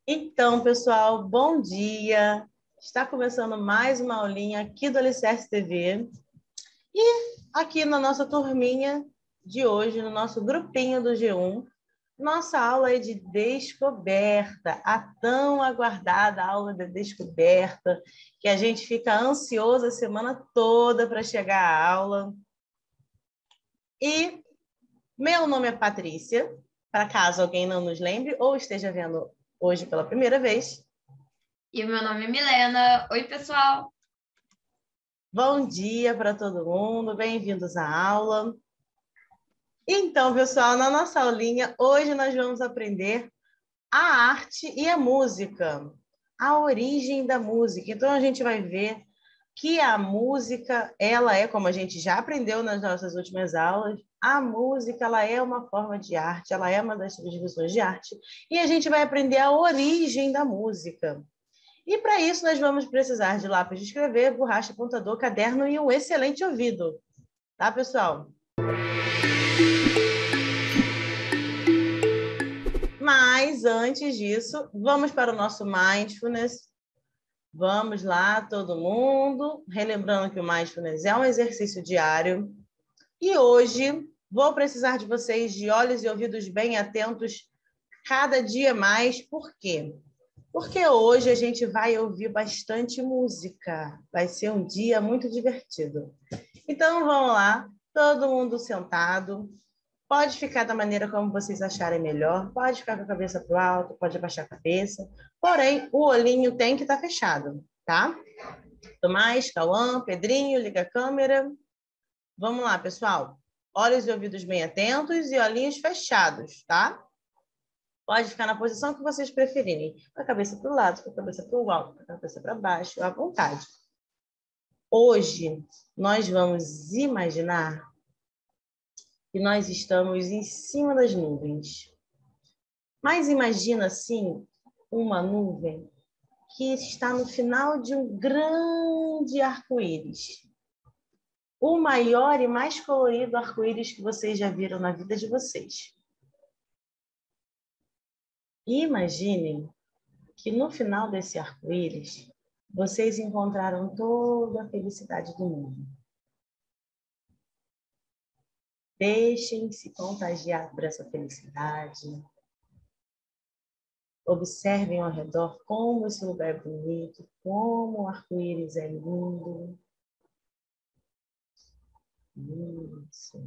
Então, pessoal, bom dia! Está começando mais uma aulinha aqui do Alicerce TV. E aqui na nossa turminha de hoje, no nosso grupinho do G1, nossa aula é de descoberta, a tão aguardada aula de descoberta, que a gente fica ansioso a semana toda para chegar à aula. E meu nome é Patrícia, para caso alguém não nos lembre ou esteja vendo hoje pela primeira vez. E o meu nome é Milena. Oi, pessoal! Bom dia para todo mundo, bem-vindos à aula. Então, pessoal, na nossa aulinha, hoje nós vamos aprender a arte e a música, a origem da música. Então, a gente vai ver que a música, ela é, como a gente já aprendeu nas nossas últimas aulas, a música, ela é uma forma de arte, ela é uma das subdivisões de arte, e a gente vai aprender a origem da música. E para isso nós vamos precisar de lápis de escrever, borracha, apontador, caderno e um excelente ouvido. Tá, pessoal? Mas antes disso, vamos para o nosso Mindfulness. Vamos lá, todo mundo. Relembrando que o Mindfulness é um exercício diário. E hoje vou precisar de vocês de olhos e ouvidos bem atentos cada dia mais. Por quê? Porque hoje a gente vai ouvir bastante música. Vai ser um dia muito divertido. Então, vamos lá. Todo mundo sentado. Pode ficar da maneira como vocês acharem melhor. Pode ficar com a cabeça para o alto, pode abaixar a cabeça. Porém, o olhinho tem que estar fechado, tá? Tomás, Cauã, Pedrinho, liga a câmera. Vamos lá, pessoal. Olhos e ouvidos bem atentos e olhinhos fechados, tá? Pode ficar na posição que vocês preferirem. Com a cabeça para o lado, com a cabeça para o alto, com a cabeça para baixo, à vontade. Hoje, nós vamos imaginar que nós estamos em cima das nuvens. Mas imagina, assim, uma nuvem que está no final de um grande arco-íris. O maior e mais colorido arco-íris que vocês já viram na vida de vocês. E imaginem que no final desse arco-íris, vocês encontraram toda a felicidade do mundo. Deixem-se contagiar por essa felicidade. Observem ao redor como esse lugar é bonito, como o arco-íris é lindo. Isso.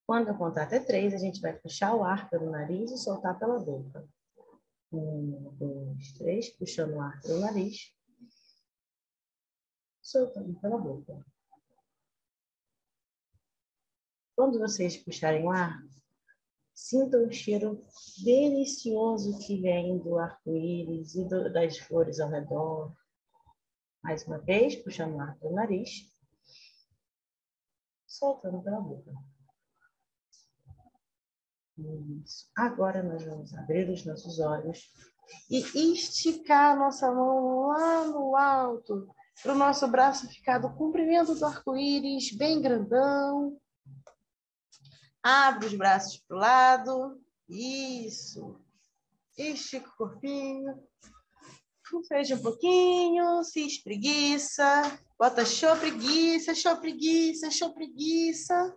Quando eu contar até 3, a gente vai puxar o ar pelo nariz e soltar pela boca. 1, 2, 3, puxando o ar pelo nariz, soltando pela boca. Quando vocês puxarem o ar, sintam o cheiro delicioso que vem do arco-íris e das flores ao redor. Mais uma vez, puxando o ar pelo nariz, soltando pela boca. Isso. Agora nós vamos abrir os nossos olhos e esticar a nossa mão lá no alto, para o nosso braço ficar do comprimento do arco-íris, bem grandão. Abre os braços para o lado. Isso. Estica o corpinho. Fecha um pouquinho, se espreguiça. Bota show preguiça, show preguiça, show preguiça.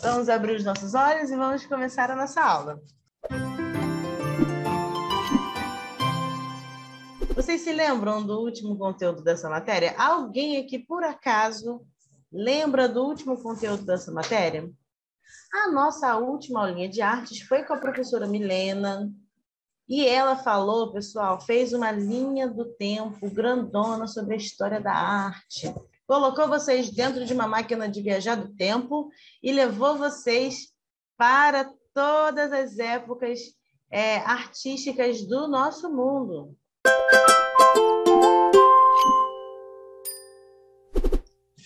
Vamos abrir os nossos olhos e vamos começar a nossa aula. Vocês se lembram do último conteúdo dessa matéria? Alguém aqui, por acaso, lembra do último conteúdo dessa matéria? A nossa última aulinha de artes foi com a professora Milena. E ela falou, pessoal, fez uma linha do tempo grandona sobre a história da arte. Colocou vocês dentro de uma máquina de viajar do tempo e levou vocês para todas as épocas artísticas do nosso mundo.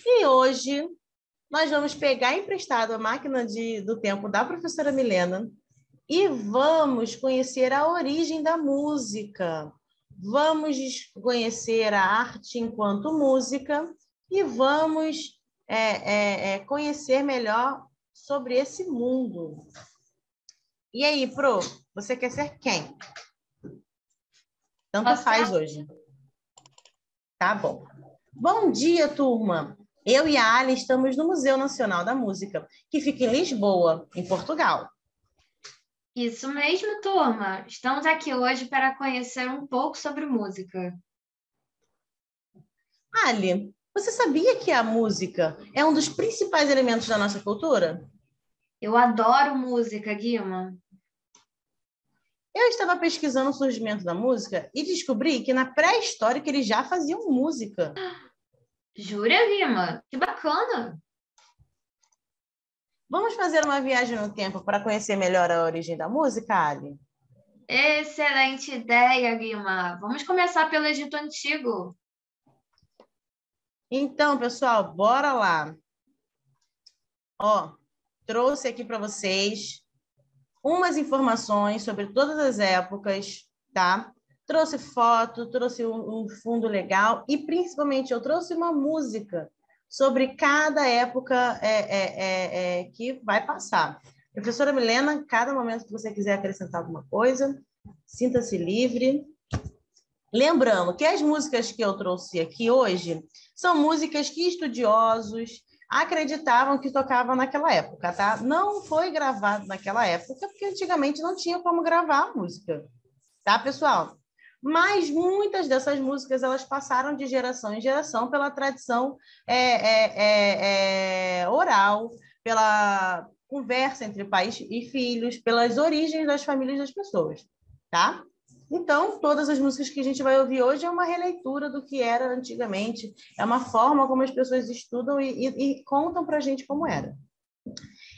E hoje nós vamos pegar emprestado a máquina do tempo da professora Milena e vamos conhecer a origem da música. Vamos conhecer a arte enquanto música e vamos conhecer melhor sobre esse mundo. E aí, Pro, você quer ser quem? Tanto faz hoje. Tá bom. Bom dia, turma. Eu e a Ali estamos no Museu Nacional da Música, que fica em Lisboa, em Portugal. Isso mesmo, turma. Estamos aqui hoje para conhecer um pouco sobre música. Ali, você sabia que a música é um dos principais elementos da nossa cultura? Eu adoro música, Guima. Eu estava pesquisando o surgimento da música e descobri que na pré-história eles já faziam música. Jura, Guima? Que bacana! Vamos fazer uma viagem no tempo para conhecer melhor a origem da música, Ali? Excelente ideia, Guima. Vamos começar pelo Egito Antigo. Então, pessoal, bora lá. Ó, trouxe aqui para vocês umas informações sobre todas as épocas, tá? Trouxe foto, trouxe um fundo legal e, principalmente, eu trouxe uma música sobre cada época que vai passar. Professora Milena, cada momento que você quiser acrescentar alguma coisa, sinta-se livre. Lembrando que as músicas que eu trouxe aqui hoje são músicas que estudiosos acreditavam que tocavam naquela época, tá? Não foi gravado naquela época, porque antigamente não tinha como gravar a música, tá, pessoal? Mas muitas dessas músicas elas passaram de geração em geração pela tradição oral, pela conversa entre pais e filhos, pelas origens das famílias das pessoas, tá? Então, todas as músicas que a gente vai ouvir hoje é uma releitura do que era antigamente, é uma forma como as pessoas estudam e contam para a gente como era.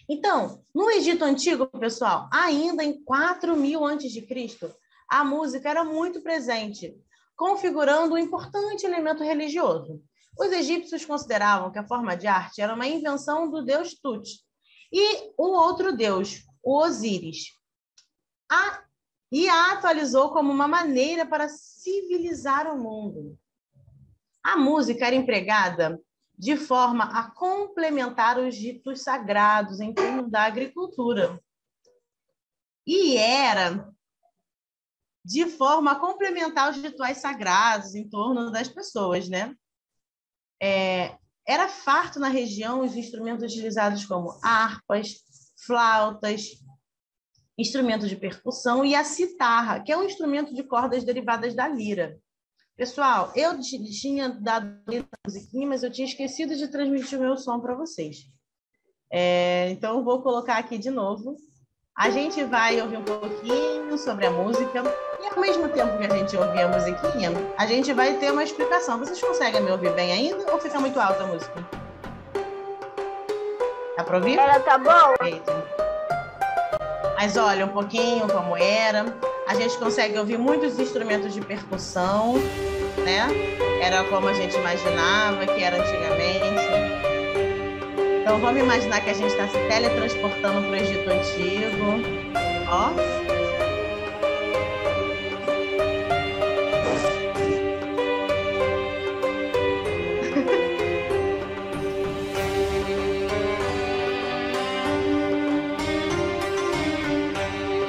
Então, no Egito Antigo, pessoal, ainda em 4000 a.C., a música era muito presente, configurando um importante elemento religioso. Os egípcios consideravam que a forma de arte era uma invenção do deus Tut e um outro deus, o Osíris. E a atualizou como uma maneira para civilizar o mundo. A música era empregada de forma a complementar os ritos sagrados em torno da agricultura. E era de forma a complementar os rituais sagrados em torno das pessoas, né? Era farto na região os instrumentos utilizados como harpas, flautas, instrumento de percussão e a citarra, que é um instrumento de cordas derivadas da lira. Pessoal, eu tinha dado a musiquinha, mas eu tinha esquecido de transmitir o meu som para vocês. Então, eu vou colocar aqui de novo. A gente vai ouvir um pouquinho sobre a música e, ao mesmo tempo que a gente ouvir a musiquinha, a gente vai ter uma explicação. Vocês conseguem me ouvir bem ainda ou fica muito alta a música? Dá para ouvir? Ela tá boa? Eita. Mas olha um pouquinho como era. A gente consegue ouvir muitos instrumentos de percussão, né? Era como a gente imaginava que era antigamente. Então vamos imaginar que a gente está se teletransportando para o Egito Antigo. Ó.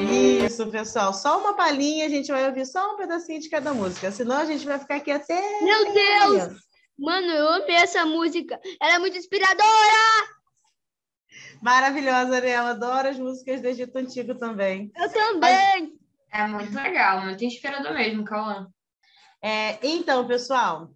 Isso, pessoal. Só uma palhinha, a gente vai ouvir só um pedacinho de cada música. Senão a gente vai ficar aqui até... Meu Deus! Mano, eu amei essa música. Ela é muito inspiradora! Maravilhosa, né? Eu adoro as músicas do Egito Antigo também. Eu também! É muito legal, muito inspirador mesmo, Cauã. Então, pessoal,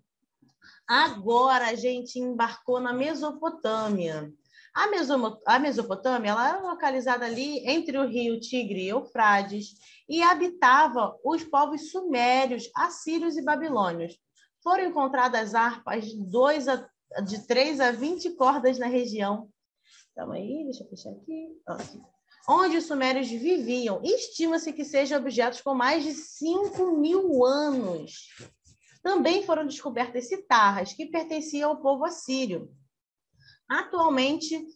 agora a gente embarcou na Mesopotâmia. A Mesopotâmia ela era localizada ali entre o rio Tigre e Eufrates e habitava os povos sumérios, assírios e babilônios. Foram encontradas harpas de 3 a 20 cordas na região. Calma aí, deixa eu fechar aqui. Onde os sumérios viviam. Estima-se que sejam objetos com mais de 5.000 anos. Também foram descobertas citarras, que pertenciam ao povo assírio. Atualmente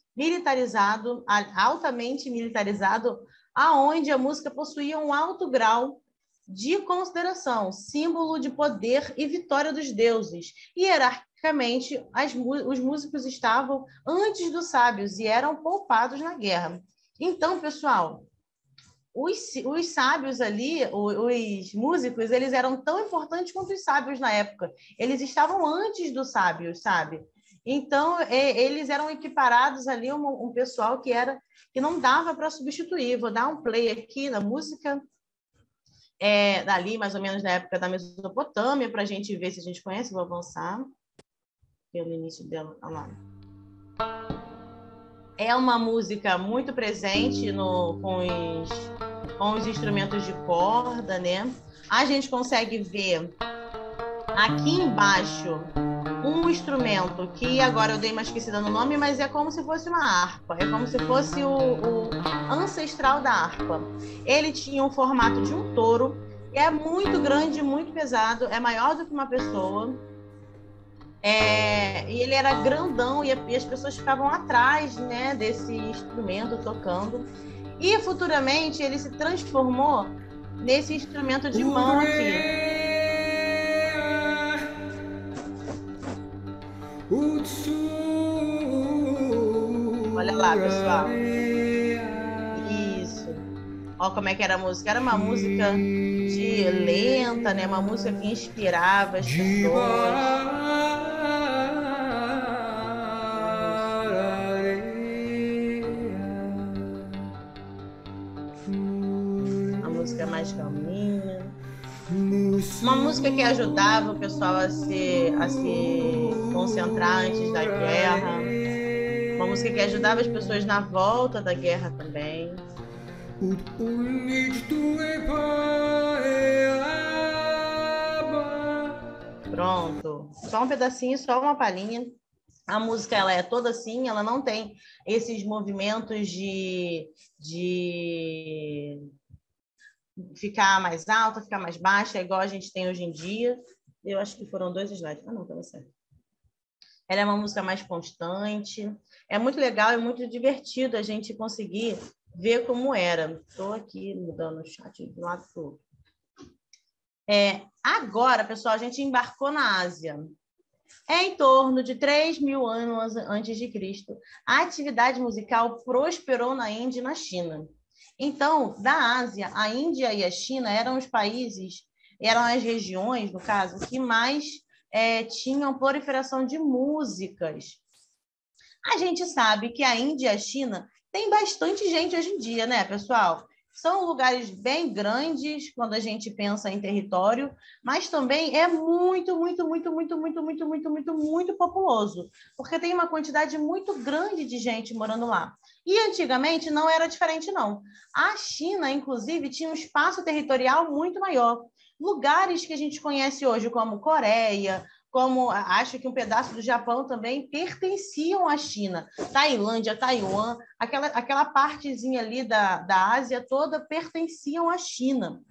altamente militarizado, aonde a música possuía um alto grau de consideração, símbolo de poder e vitória dos deuses. Hierarquicamente, os músicos estavam antes dos sábios e eram poupados na guerra. Então, pessoal, os sábios ali, os músicos, eles eram tão importantes quanto os sábios na época. Eles estavam antes dos sábios, sabe? Então, eles eram equiparados ali, um pessoal que não dava para substituir. Vou dar um play aqui na música, dali, mais ou menos, na época da Mesopotâmia, para a gente ver se a gente conhece. Vou avançar pelo início dela. Olha lá. É uma música muito presente com os instrumentos de corda, né? A gente consegue ver aqui embaixo um instrumento que agora eu dei uma esquecida no nome, mas é como se fosse uma harpa, é como se fosse o ancestral da harpa. Ele tinha um formato de um touro, é muito grande, muito pesado, é maior do que uma pessoa, e ele era grandão e as pessoas ficavam atrás, né, desse instrumento tocando. E futuramente ele se transformou nesse instrumento de mão aqui. Olha lá, pessoal. Isso. Olha como é que era a música. Era uma música de lenta, né? Uma música que inspirava as pessoas. Uma música mais calminha. Uma música que ajudava o pessoal a se concentrar antes da guerra. Uma música que ajudava as pessoas na volta da guerra também. Pronto. Só um pedacinho, só uma palhinha. A música ela é toda assim, ela não tem esses movimentos de ficar mais alta, ficar mais baixa, igual a gente tem hoje em dia. Eu acho que foram 2 slides. Ah, não, estava certo. Ela é uma música mais constante. É muito legal e muito divertido a gente conseguir ver como era. Estou aqui mudando o chat de um lado para o outro. Agora, pessoal, a gente embarcou na Ásia. Em torno de 3.000 anos antes de Cristo, a atividade musical prosperou na Índia e na China. Então, da Ásia, a Índia e a China eram os países, eram as regiões, no caso, que mais tinham proliferação de músicas. A gente sabe que a Índia e a China tem bastante gente hoje em dia, né, pessoal? São lugares bem grandes quando a gente pensa em território, mas também é muito populoso, porque tem uma quantidade muito grande de gente morando lá. E antigamente não era diferente, não. A China, inclusive, tinha um espaço territorial muito maior. Lugares que a gente conhece hoje, como Coreia, como acho que um pedaço do Japão também pertenciam à China. Tailândia, Taiwan, aquela partezinha ali da Ásia toda pertenciam à China.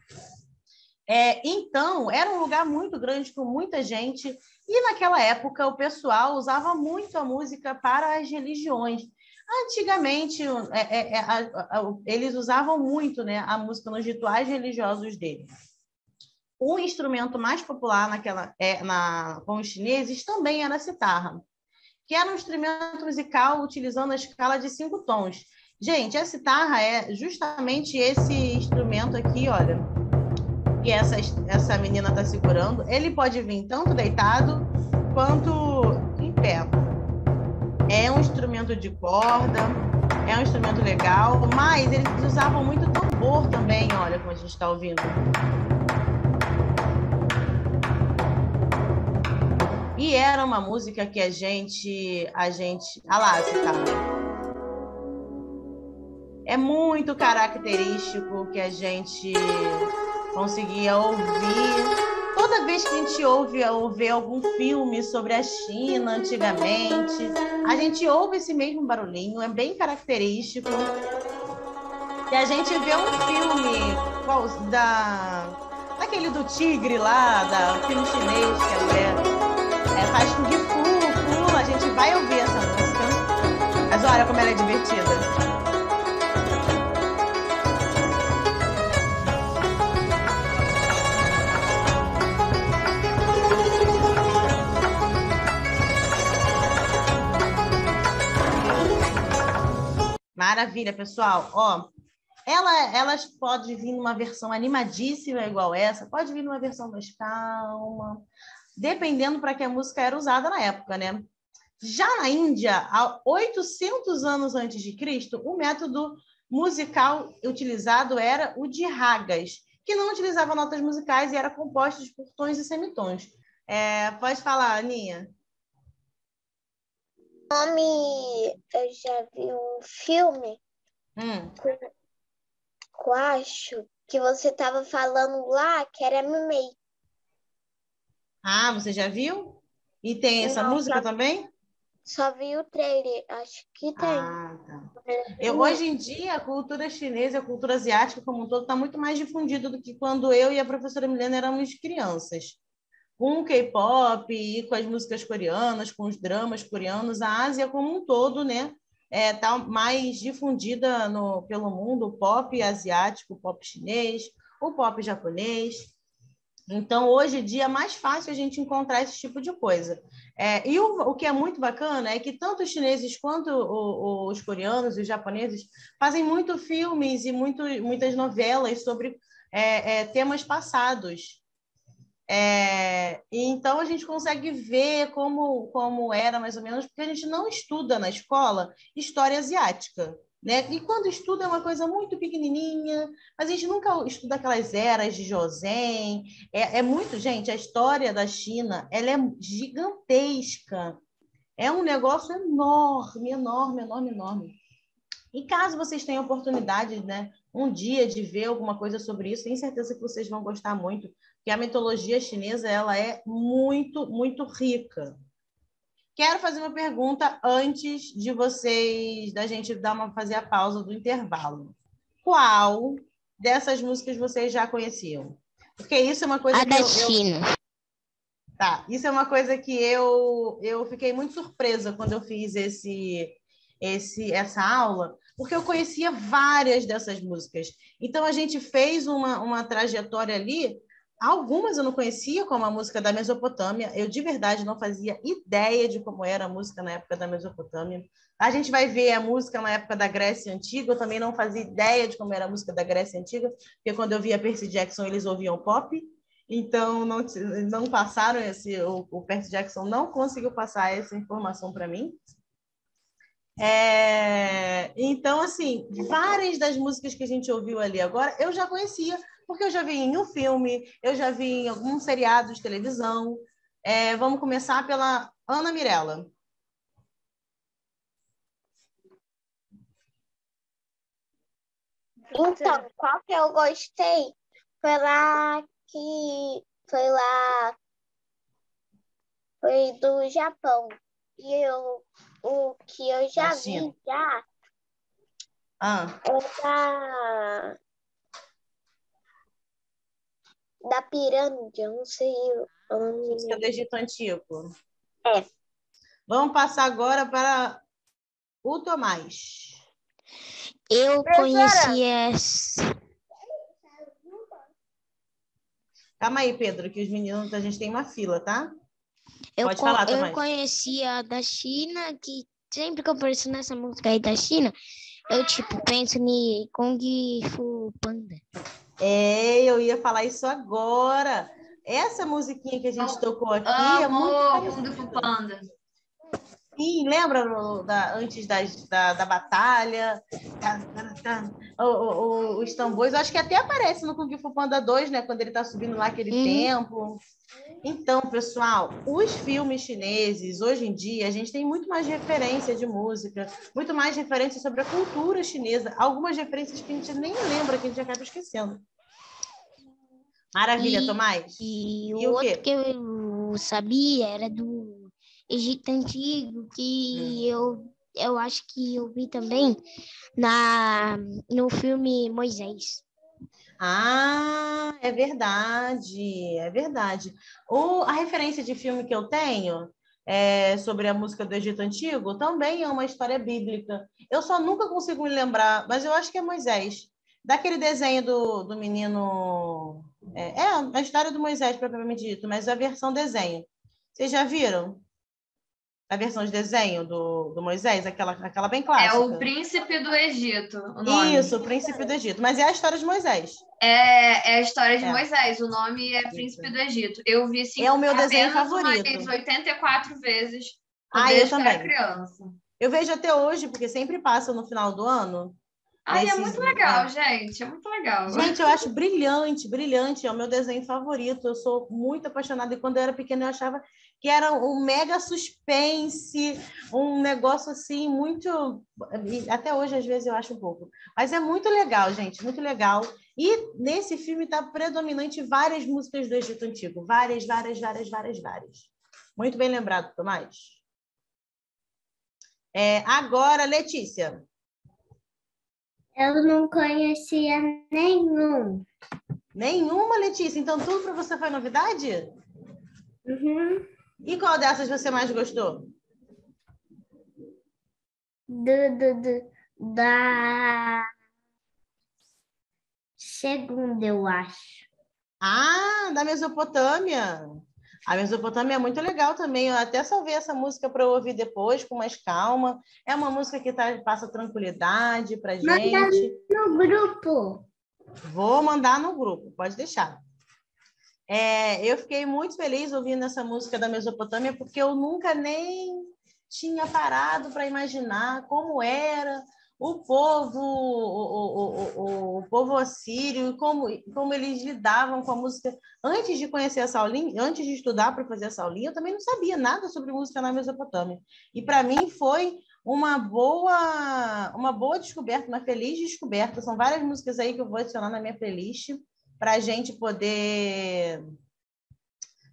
Então, era um lugar muito grande com muita gente e naquela época o pessoal usava muito a música para as religiões. Antigamente, eles usavam muito, né, a música nos rituais religiosos deles. O instrumento mais popular com os chineses também era a citarra, que era um instrumento musical utilizando a escala de 5 tons. Gente, a citarra é justamente esse instrumento aqui, olha, que essa menina está segurando. Ele pode vir tanto deitado quanto em pé. É um instrumento de corda, é um instrumento legal, mas eles usavam muito tambor também, olha como a gente está ouvindo. E era uma música que a gente... Ah lá, citarra. É muito característico que a gente conseguia ouvir. Toda vez que a gente ouve algum filme sobre a China antigamente, a gente ouve esse mesmo barulhinho, é bem característico. E a gente vê um filme daquele do tigre lá, da filme chinês, que a mulher faz Kung Fu, a gente vai ouvir essa música. Mas olha como ela é divertida. Maravilha, pessoal. Ó, elas podem vir numa versão animadíssima igual essa, pode vir numa versão mais calma, dependendo para que a música era usada na época, né? Já na Índia, há 800 anos antes de Cristo, o método musical utilizado era o de ragas, que não utilizava notas musicais e era composto por tons e semitons. Pode falar, Aninha. Eu já vi um filme, eu acho que você estava falando lá que era Mimei. Ah, você já viu? E tem essa Não, música também? Só vi o trailer, acho que tem. Ah, tá. Hoje em dia, a cultura chinesa, a cultura asiática como um todo, está muito mais difundida do que quando eu e a professora Milena éramos crianças. Com o K-pop e com as músicas coreanas, com os dramas coreanos, a Ásia como um todo, né, tá mais difundida pelo mundo, o pop asiático, o pop chinês, o pop japonês. Então, hoje em dia, é mais fácil a gente encontrar esse tipo de coisa. E o que é muito bacana é que tanto os chineses quanto os coreanos e os japoneses fazem muito filmes e muitas novelas sobre temas passados. E então a gente consegue ver como era mais ou menos, porque a gente não estuda na escola história asiática, né? E quando estuda é uma coisa muito pequenininha, mas a gente nunca estuda aquelas eras de Joseon. Muito, gente, a história da China, ela é gigantesca. É um negócio enorme, enorme, enorme, enorme. E caso vocês tenham oportunidade, né, um dia de ver alguma coisa sobre isso, tenho certeza que vocês vão gostar muito, porque a mitologia chinesa ela é muito, muito rica. Quero fazer uma pergunta antes de da gente fazer a pausa do intervalo. Qual dessas músicas vocês já conheciam? Porque isso é uma coisa A da China. Tá, isso é uma coisa que eu fiquei muito surpresa quando eu fiz essa aula, porque eu conhecia várias dessas músicas. Então, a gente fez uma trajetória ali. Algumas eu não conhecia, como a música da Mesopotâmia. Eu, de verdade, não fazia ideia de como era a música na época da Mesopotâmia. A gente vai ver a música na época da Grécia Antiga. Eu também não fazia ideia de como era a música da Grécia Antiga, porque quando eu via Percy Jackson, eles ouviam pop. Então, não passaram o Percy Jackson não conseguiu passar essa informação para mim. Então, assim, várias das músicas que a gente ouviu ali agora, eu já conhecia, porque eu já vi em um filme, eu já vi em algum seriado de televisão. Vamos começar pela Ana Mirella. Então, qual que eu gostei foi foi do Japão. E o que eu já vi já é da pirâmide, eu não sei o nome. Música do Egito Antigo. É. Vamos passar agora para o Tomás. Eu conheci essa. Calma aí, Pedro, que os meninos, a gente tem uma fila, tá? Pode falar, Tomás. Eu conheci a da China, que sempre que eu apareço nessa música aí da China, eu, penso em Kung Fu Panda. Eu ia falar isso agora. Essa musiquinha que a gente tocou aqui é muito Kung Fu Panda. Sim, lembra antes da batalha? Os tambores, eu acho que até aparece no Kung Fu Panda 2, né? Quando ele está subindo lá aquele templo. Então, pessoal, os filmes chineses, hoje em dia, a gente tem muito mais referência de música, muito mais referência sobre a cultura chinesa, algumas referências que a gente nem lembra, que a gente acaba esquecendo. Maravilha, Tomás. E o outro que eu sabia era do Egito Antigo, que eu acho que eu vi também no filme Moisés. Ah, é verdade, é verdade. A referência de filme que eu tenho sobre a música do Egito Antigo também é uma história bíblica. Eu só nunca consigo me lembrar, mas eu acho que é Moisés. Daquele desenho do menino. A história do Moisés, propriamente dito, mas a versão desenho. Vocês já viram? A versão de desenho do Moisés, aquela bem É clássica. o Príncipe do Egito, o nome. Isso, o Príncipe do Egito. Mas é a história de Moisés. É a história de É. Moisés, o nome é Príncipe do Egito. Eu vi É o meu desenho apenas favorito. umas 84 vezes, quando eu eu era também. criança. Eu vejo até hoje, porque sempre passa no final do ano. Ai, é muito legal, gente. É muito legal. Gente, eu acho brilhante, brilhante. É o meu desenho favorito. Eu sou muito apaixonada. E quando eu era pequena, eu achava que era um mega suspense, um negócio assim, muito. Até hoje, às vezes, eu acho um pouco. Mas é muito legal, gente, muito legal. E nesse filme está predominante várias músicas do Egito Antigo. Várias. Muito bem lembrado, Tomás. Agora, Letícia. Eu não conhecia nenhum. Nenhuma, Letícia? Então tudo para você foi novidade? Uhum. E qual dessas você mais gostou? Da segunda, eu acho. Ah, da Mesopotâmia. A Mesopotâmia é muito legal também. Eu até salvei essa música para eu ouvir depois, com mais calma. É uma música que passa tranquilidade para gente. Manda no grupo. Vou mandar no grupo, pode deixar. Eu fiquei muito feliz ouvindo essa música da Mesopotâmia, porque eu nunca nem tinha parado para imaginar como era o povo assírio, como eles lidavam com a música. Antes de conhecer essa aulinha, antes de estudar para fazer essa aulinha, eu também não sabia nada sobre música na Mesopotâmia. E para mim foi uma boa descoberta, uma feliz descoberta. São várias músicas aí que eu vou adicionar na minha playlist para a gente poder,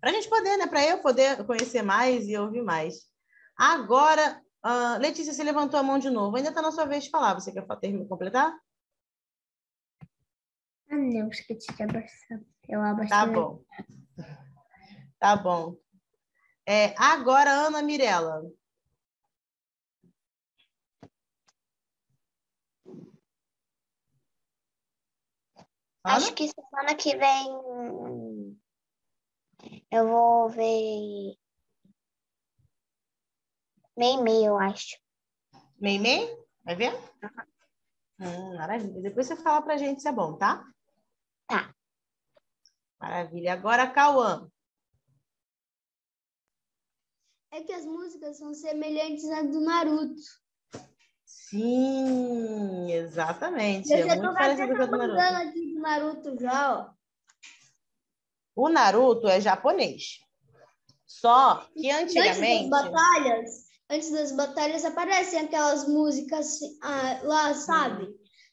né? Para eu poder conhecer mais e ouvir mais. Agora, Letícia, você levantou a mão de novo. Ainda está na sua vez de falar. Você quer completar? Não, esqueci de abaixar. Eu abaixei. Tá bom. Tá bom. Agora, Ana Mirella. Acho que semana que vem eu vou ver Meimei, eu acho. Meimei? Vai ver? Maravilha. Depois você fala pra gente se é bom, tá? Tá. Maravilha. Agora, Cauã. É que as músicas são semelhantes às do Naruto. Sim, exatamente. Eu já É tô muito parecido com a do mandando Naruto. aqui do Naruto já, ó. O Naruto é japonês. Só que antigamente... Antes das batalhas aparecem aquelas músicas lá, sabe?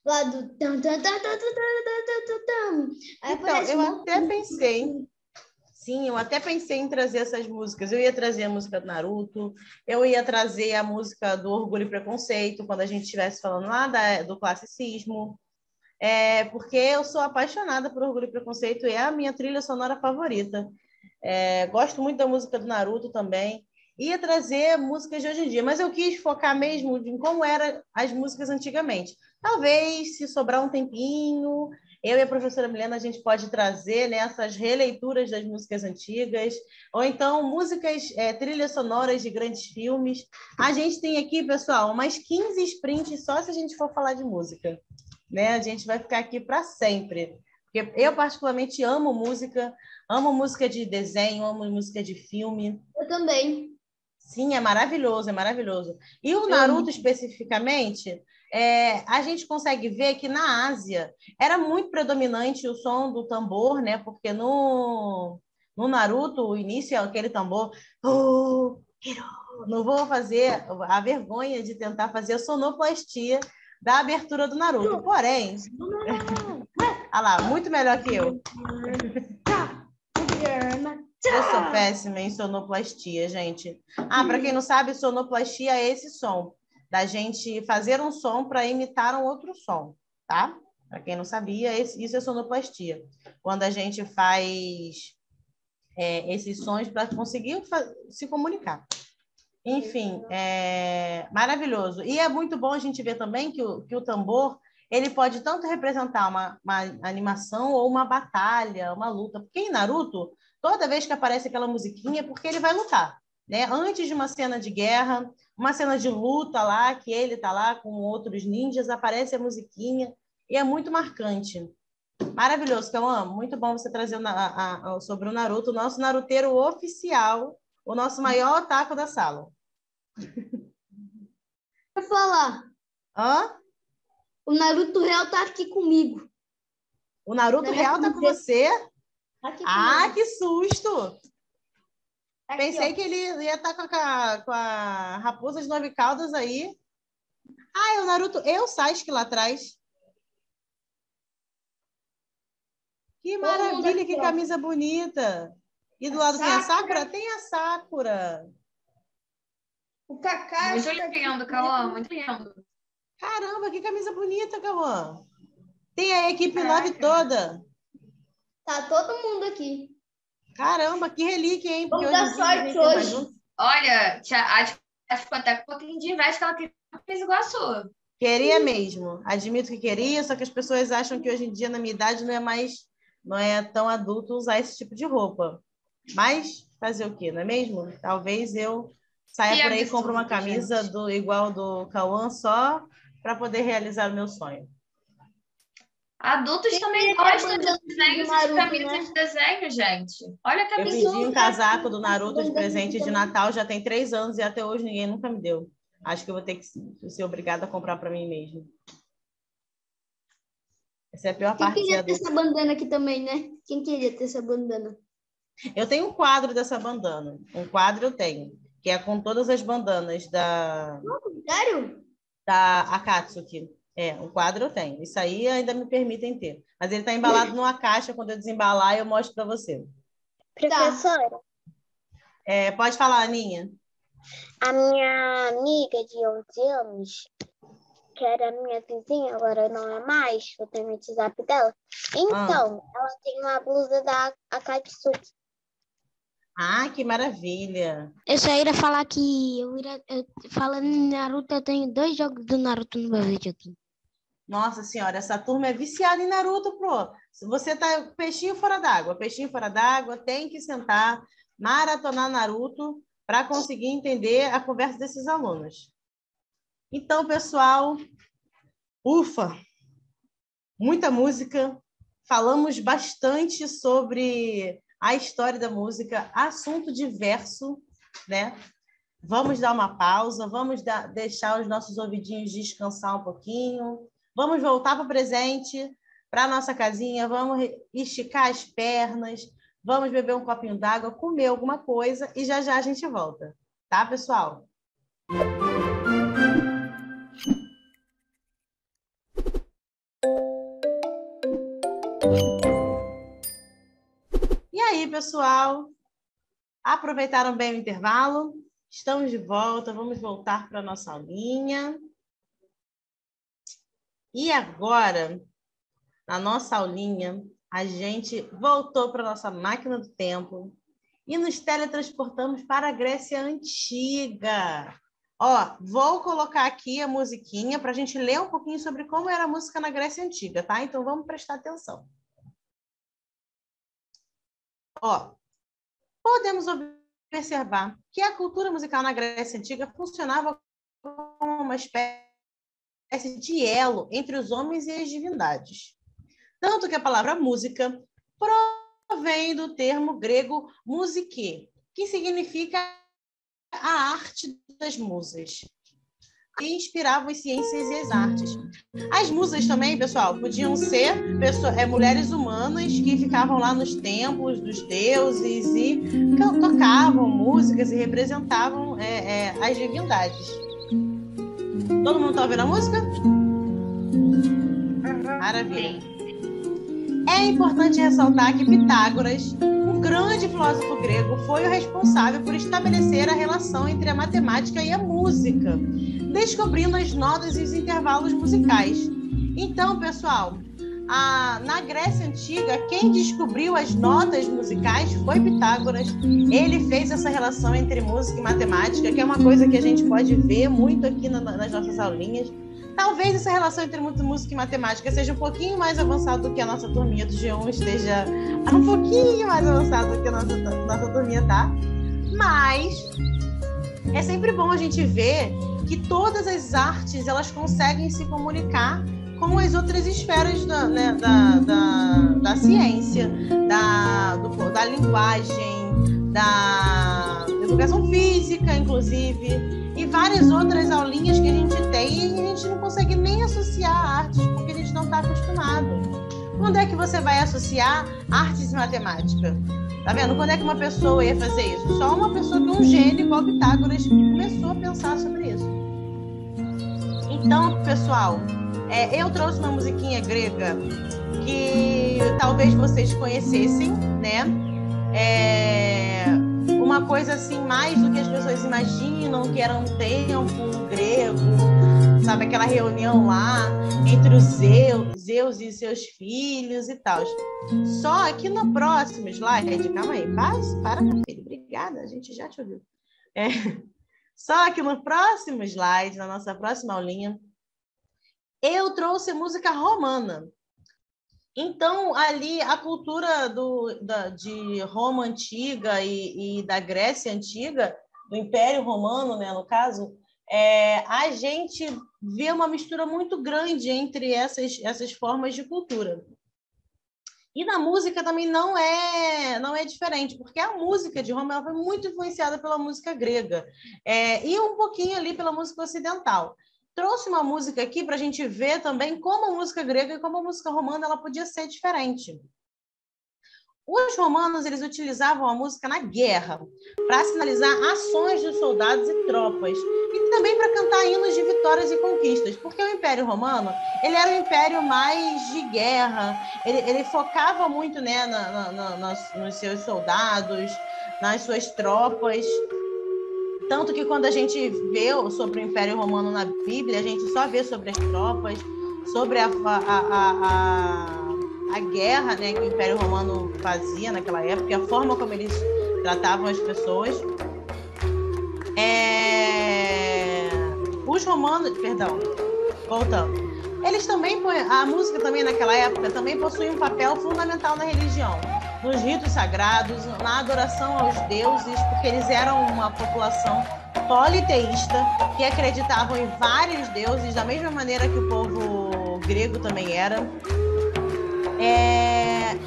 Lá do tam tam tam tam tam tam tam tam. Aí Então, aparece eu até pensei... Sim, eu até pensei em trazer essas músicas. Eu ia trazer a música do Naruto, eu ia trazer a música do Orgulho e Preconceito, quando a gente estivesse falando lá do classicismo. Porque eu sou apaixonada por Orgulho e Preconceito e é a minha trilha sonora favorita. Gosto muito da música do Naruto também. Ia trazer músicas de hoje em dia, mas eu quis focar mesmo em como eram as músicas antigamente. Talvez, se sobrar um tempinho, eu e a professora Milena, a gente pode trazer, né, essas releituras das músicas antigas, ou então músicas, trilhas sonoras de grandes filmes. A gente tem aqui, pessoal, umas 15 sprints só se a gente for falar de música. Né? A gente vai ficar aqui para sempre. Porque eu, particularmente, amo música de desenho, amo música de filme. Eu também. Sim, é maravilhoso, é maravilhoso. E o Naruto, especificamente, a gente consegue ver que na Ásia era muito predominante o som do tambor, né? Porque no Naruto, o início é aquele tambor. Não vou fazer a vergonha de tentar fazer a sonoplastia da abertura do Naruto. Porém, olha lá, muito melhor que eu. Eu sou péssima em sonoplastia, gente. Para quem não sabe, sonoplastia é esse som, da gente fazer um som para imitar um outro som, tá? Para quem não sabia, isso é sonoplastia. Quando a gente faz esses sons para conseguir se comunicar. Enfim, maravilhoso. E é muito bom a gente ver também que o tambor ele pode tanto representar uma animação ou uma batalha, uma luta. Porque em Naruto, toda vez que aparece aquela musiquinha é porque ele vai lutar, né? Antes de uma cena de guerra, uma cena de luta lá, que ele está lá com outros ninjas, aparece a musiquinha e é muito marcante. Maravilhoso, Cauã. Muito bom você trazer sobre o Naruto, o nosso naruteiro oficial, o nosso maior otaku da sala. Vou falar. Hã? O Naruto real tá aqui comigo. O Naruto real tá com você? Aqui Ah, que susto! Aqui, Pensei ó. que ele ia estar com a raposa de 9 caudas aí. Ah, é o Naruto e o Sasuke lá atrás. Que Todo mundo maravilha, aqui, que ó. camisa bonita. E do A lado tem a Sakura. Sakura? Tem a Sakura. O Kakashi Muito tá aqui lindo, comigo. Cauã, muito lindo. Caramba, que camisa bonita, Cauã. Tem a equipe 9 Caraca. toda. Tá todo mundo aqui. Caramba, que relíquia, hein? Porque Vamos hoje dar em dia ninguém sorte tem mais hoje. junto. Olha, acho que até com um pouquinho de inveja que ela queria uma coisa igual a sua. Queria mesmo. Admito que queria, só que as pessoas acham que hoje em dia, na minha idade, não é tão adulto usar esse tipo de roupa. Mas fazer o quê, não é mesmo? Talvez eu saia Que por aí e compre uma absurdo, camisa gente. igual do Cauã só para poder realizar o meu sonho. Adultos Quem também é gostam de bandana desenhos do e de Naruto, camisas né? de desenho, gente. Olha que Eu absurdo. pedi um casaco do Naruto de bandana presente de também. Natal, já tem 3 anos e até hoje ninguém nunca me deu. Acho que eu vou ter que ser obrigada a comprar para mim mesmo. Essa é a pior Quem parte de ser queria ter adulto. essa bandana aqui também, né? Quem queria ter essa bandana? Eu tenho um quadro dessa bandana. Um quadro eu tenho, que é com todas as bandanas Sério? da Akatsuki. É, um quadro eu tenho. Isso aí ainda me permitem ter. Mas ele está embalado numa caixa. Quando eu desembalar, eu mostro para você. Professora, É, pode falar, Aninha. a minha amiga de 11 anos, que era minha vizinha, agora não é mais, eu tenho o WhatsApp dela. Então, ela tem uma blusa da Akatsuki. Ah, que maravilha. Eu só iria falar que falando em Naruto, eu tenho 2 jogos do Naruto no meu videogame. Nossa senhora, essa turma é viciada em Naruto, pro. Se você tá peixinho fora d'água, tem que sentar, maratonar Naruto para conseguir entender a conversa desses alunos. Então, pessoal, ufa, muita música, falamos bastante sobre a história da música, assunto diverso, né? Vamos dar uma pausa, deixar os nossos ouvidinhos descansar um pouquinho, vamos voltar para o presente, para a nossa casinha, vamos esticar as pernas, vamos beber um copinho d'água, comer alguma coisa e já já a gente volta. Tá, pessoal? E aí, pessoal? Aproveitaram bem o intervalo? Estamos de volta, vamos voltar para a nossa aulinha. E agora, na nossa aulinha, a gente voltou para a nossa máquina do tempo e nos teletransportamos para a Grécia Antiga. Ó, vou colocar aqui a musiquinha para a gente ler um pouquinho sobre como era a música na Grécia Antiga, tá? Então, vamos prestar atenção. Ó, podemos observar que a cultura musical na Grécia Antiga funcionava como uma espécie de elo entre os homens e as divindades. Tanto que a palavra música provém do termo grego musique, que significa a arte das musas, e inspirava as ciências e as artes. As musas também, pessoal, podiam ser mulheres humanas que ficavam lá nos templos dos deuses e tocavam músicas e representavam as divindades. Todo mundo está ouvindo a música? Maravilha. É importante ressaltar que Pitágoras, um grande filósofo grego, foi o responsável por estabelecer a relação entre a matemática e a música, descobrindo as notas e os intervalos musicais. Então, pessoal, na Grécia Antiga, quem descobriu as notas musicais foi Pitágoras. Ele fez essa relação entre música e matemática, que é uma coisa que a gente pode ver muito aqui nas nossas aulinhas. Talvez essa relação entre música e matemática seja um pouquinho mais avançada do que a nossa turminha do G1 esteja um pouquinho mais avançada do que a nossa turminha, tá? Mas é sempre bom a gente ver que todas as artes elas conseguem se comunicar com as outras esferas da ciência, da linguagem, da educação física, inclusive, e várias outras aulinhas que a gente tem e a gente não consegue nem associar artes porque a gente não está acostumado. Quando é que você vai associar artes e matemática? Tá vendo? Quando é que uma pessoa ia fazer isso? Só uma pessoa que é um gênio igual Pitágoras que começou a pensar sobre isso. Então, pessoal, eu trouxe uma musiquinha grega que talvez vocês conhecessem, né? Uma coisa assim, mais do que as pessoas imaginam, que era um templo grego, sabe? Aquela reunião lá entre os Zeus e seus filhos e tal. Só que no próximo slide, calma aí, para, meu filho, obrigada, a gente já te ouviu. Só que no próximo slide, na nossa próxima aulinha, eu trouxe música romana. Então, ali, a cultura de Roma Antiga e da Grécia Antiga, do Império Romano, né, no caso, a gente vê uma mistura muito grande entre essas formas de cultura. E na música também não é diferente, porque a música de Roma ela foi muito influenciada pela música grega e um pouquinho ali pela música ocidental. Trouxe uma música aqui para a gente ver também como a música grega e como a música romana ela podia ser diferente. Os romanos eles utilizavam a música na guerra para sinalizar ações dos soldados e tropas e também para cantar hinos de vitórias e conquistas, porque o Império Romano ele era um império mais de guerra, ele focava muito, né, nos seus soldados, nas suas tropas. Tanto que quando a gente vê sobre o Império Romano na Bíblia, a gente só vê sobre as tropas, sobre a guerra, né, que o Império Romano fazia naquela época, a forma como eles tratavam as pessoas. Os romanos, voltando, eles também, a música também naquela época também possuía um papel fundamental na religião, nos ritos sagrados, na adoração aos deuses, porque eles eram uma população politeísta que acreditavam em vários deuses, da mesma maneira que o povo grego também era.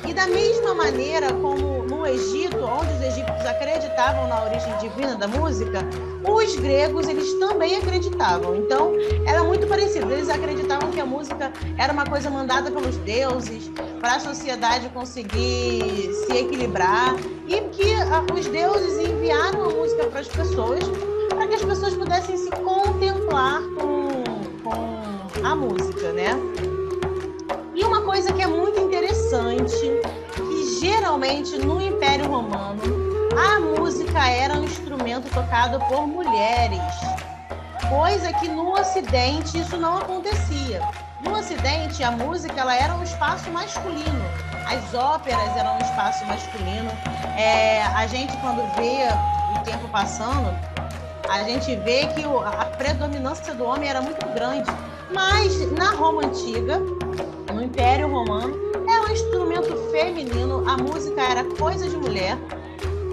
E da mesma maneira como no Egito, onde os egípcios acreditavam na origem divina da música, os gregos eles também acreditavam. Então, era muito parecido. Eles acreditavam que a música era uma coisa mandada pelos deuses para a sociedade conseguir se equilibrar e que os deuses enviaram a música para as pessoas para que as pessoas pudessem se contemplar com a música, né? E uma coisa que é muito interessante, que geralmente no Império Romano, a música era um instrumento tocado por mulheres, coisa que no Ocidente isso não acontecia. No Ocidente, a música ela era um espaço masculino, as óperas eram um espaço masculino. A gente, quando vê o tempo passando, a gente vê que a predominância do homem era muito grande. Mas na Roma Antiga, no Império Romano, é um instrumento feminino, a música era coisa de mulher,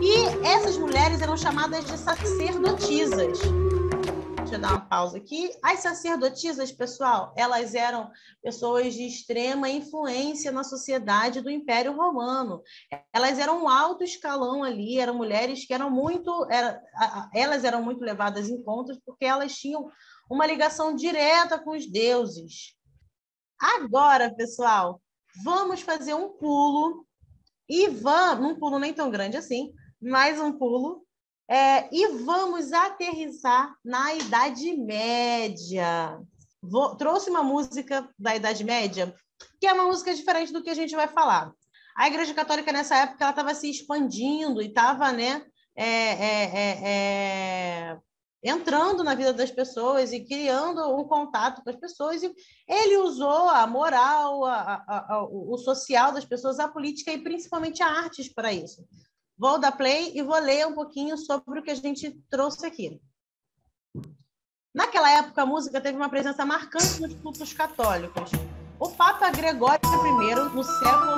e essas mulheres eram chamadas de sacerdotisas. Deixa eu dar uma pausa aqui. As sacerdotisas, pessoal, elas eram pessoas de extrema influência na sociedade do Império Romano. Elas eram um alto escalão ali, eram mulheres que elas eram muito levadas em conta porque elas tinham uma ligação direta com os deuses. Agora, pessoal, vamos fazer um pulo, um pulo nem tão grande assim, mais um pulo, e vamos aterrissar na Idade Média. Trouxe uma música da Idade Média, que é uma música diferente do que a gente vai falar. A Igreja Católica, nessa época, ela estava se expandindo e estava, né, entrando na vida das pessoas e criando um contato com as pessoas. E ele usou a moral, o social das pessoas, a política e principalmente a artes para isso. Vou dar play e vou ler um pouquinho sobre o que a gente trouxe aqui. Naquela época, a música teve uma presença marcante nos cultos católicos. O Papa Gregório I, no século...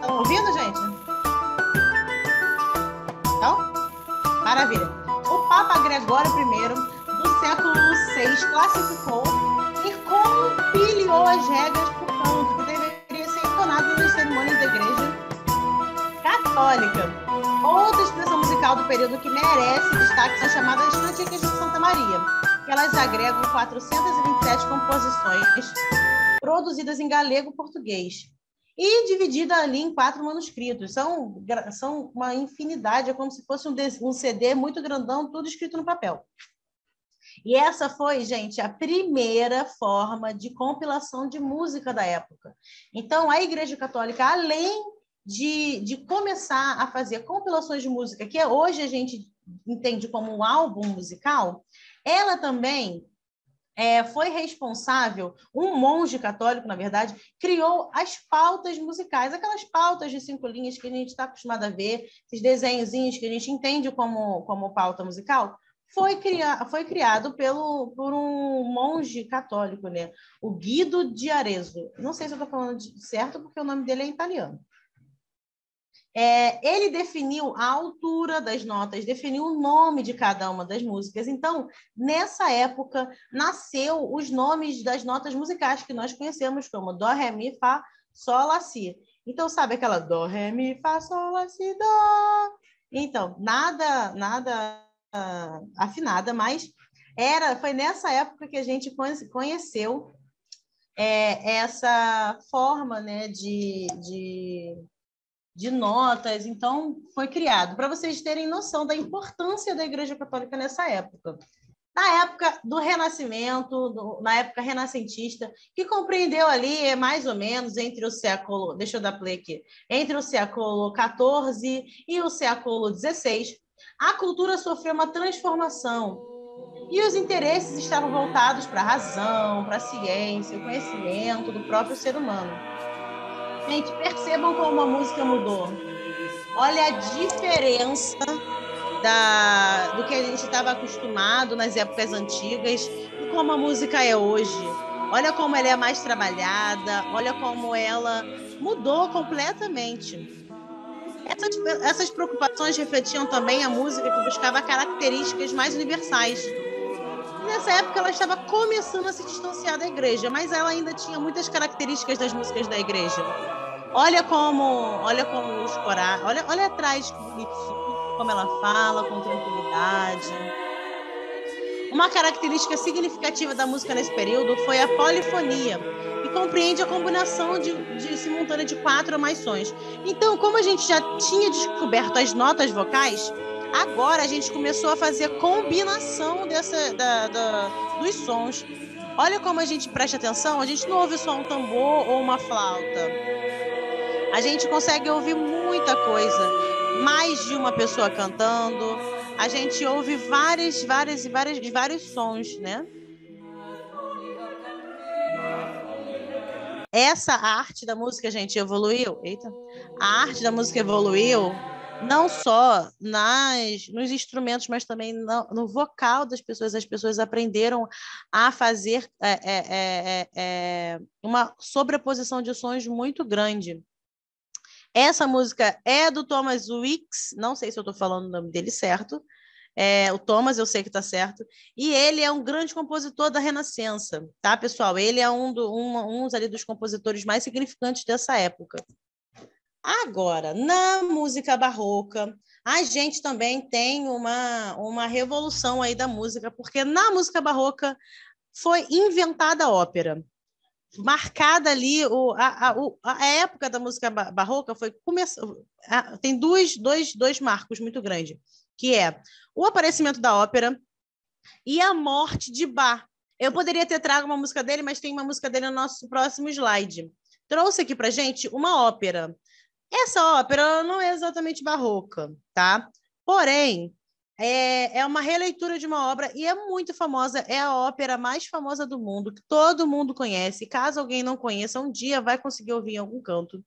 Estão ouvindo, gente? Então? Maravilha. O Papa Gregório I, do século VI, classificou e compilou as regras por canto que deveria ser entonado nas cerimônias da Igreja Católica. Outra expressão musical do período que merece destaque são chamadas Cantigas de Santa Maria, que elas agregam 427 composições produzidas em galego e português e dividida ali em 4 manuscritos. São uma infinidade, é como se fosse um CD muito grandão, tudo escrito no papel. E essa foi, gente, a primeira forma de compilação de música da época. Então, a Igreja Católica, além de começar a fazer compilações de música, que hoje a gente entende como um álbum musical, ela também foi responsável, um monge católico, na verdade, criou as pautas musicais, aquelas pautas de 5 linhas que a gente está acostumado a ver, esses desenhozinhos que a gente entende como pauta musical, foi criado por um monge católico, né? O Guido de Arezzo. Não sei se eu estou falando certo, porque o nome dele é italiano. Ele definiu a altura das notas, definiu o nome de cada uma das músicas. Então, nessa época, nasceu os nomes das notas musicais que nós conhecemos como Dó, Ré, Mi, Fá, Sol, Lá, Si. Então, sabe aquela Dó, Ré, Mi, Fá, Sol, Lá, Si, Dó? Então, nada afinada, mas foi nessa época que a gente conheceu essa forma, né, de notas. Então, foi criado, para vocês terem noção da importância da Igreja Católica nessa época. Na época do Renascimento, na época renascentista, que compreendeu ali mais ou menos entre o século, deixa eu dar play aqui, entre o século XIV e o século XVI, a cultura sofreu uma transformação e os interesses estavam voltados para a razão, para a ciência, o conhecimento do próprio ser humano. Gente, percebam como a música mudou. Olha a diferença do que a gente estava acostumado nas épocas antigas e como a música é hoje. Olha como ela é mais trabalhada, olha como ela mudou completamente. Essas preocupações refletiam também a música que buscava características mais universais. E nessa época ela estava começando a se distanciar da igreja, mas ela ainda tinha muitas características das músicas da igreja. Olha como os corais, olha atrás como ela fala com tranquilidade. Uma característica significativa da música nesse período foi a polifonia, que compreende a combinação simultânea de 4 ou mais sons. Então, como a gente já tinha descoberto as notas vocais, agora a gente começou a fazer combinação dos sons. Olha como a gente presta atenção, a gente não ouve só um tambor ou uma flauta. A gente consegue ouvir muita coisa, mais de uma pessoa cantando, a gente ouve vários sons, né? Essa arte da música, gente, evoluiu. Eita. A arte da música evoluiu não só nos instrumentos, mas também no vocal das pessoas. As pessoas aprenderam a fazer uma sobreposição de sons muito grande. Essa música é do Thomas Wicks, não sei se eu estou falando o nome dele certo, o Thomas, eu sei que está certo, e ele é um grande compositor da Renascença, tá, pessoal? Ele é um ali dos compositores mais significantes dessa época. Agora, na música barroca, a gente também tem uma revolução aí da música, porque na música barroca foi inventada a ópera. Marcada ali, a época da música barroca tem dois marcos muito grandes, que é o aparecimento da ópera e a morte de Bach. Eu poderia ter trago uma música dele, mas tem uma música dele no nosso próximo slide. Trouxe aqui para gente uma ópera. Essa ópera não é exatamente barroca, tá? Porém, é uma releitura de uma obra e é muito famosa, é a ópera mais famosa do mundo, que todo mundo conhece. Caso alguém não conheça, um dia vai conseguir ouvir em algum canto.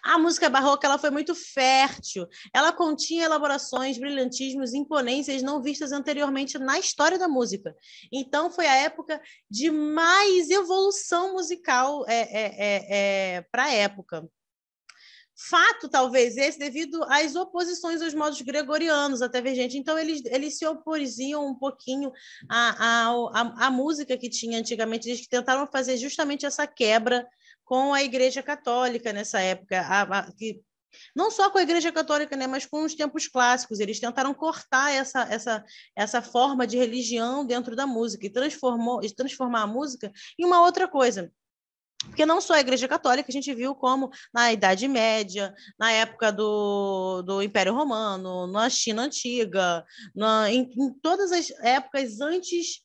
A música barroca ela foi muito fértil, ela continha elaborações, brilhantismos, imponências não vistas anteriormente na história da música. Então, foi a época de mais evolução musical para a época. Fato, talvez, esse devido às oposições aos modos gregorianos, até ver gente. Então, eles se oposiam um pouquinho à música que tinha antigamente. Eles tentaram fazer justamente essa quebra com a Igreja Católica nessa época, não só com a Igreja Católica, né, mas com os tempos clássicos. Eles tentaram cortar essa forma de religião dentro da música e transformar a música em uma outra coisa. Porque não só a Igreja Católica, a gente viu como na Idade Média, na época do Império Romano, na China Antiga, em todas as épocas antes